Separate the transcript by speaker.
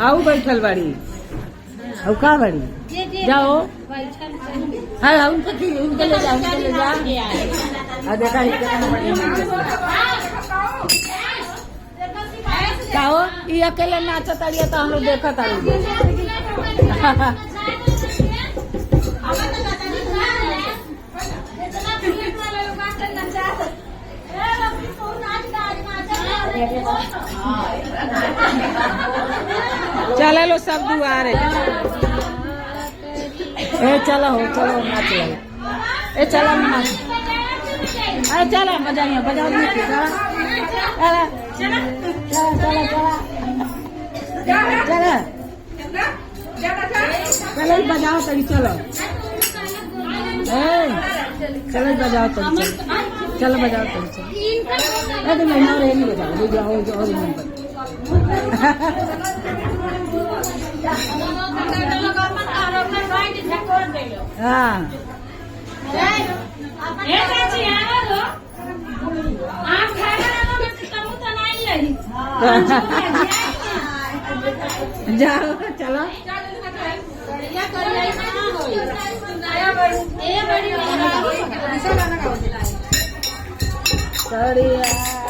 Speaker 1: आऊ बैठल बाड़ी और का बाड़ी जाओ हाँ उनके ले जा देखा जाओ ये अकेले नाचा ताड़िया तो हम लोग देखा ताड़ी चला लो सब दुआरे ए चलो नाच ए चलो नाच अरे चलो बजाइए बजाओ चलो बजाओ तभी चलो चलो बजाओ तभी चलो बजाओ तभी चलो तो मैं और नहीं बजाओ और हाँ जाओ चलो बढ़िया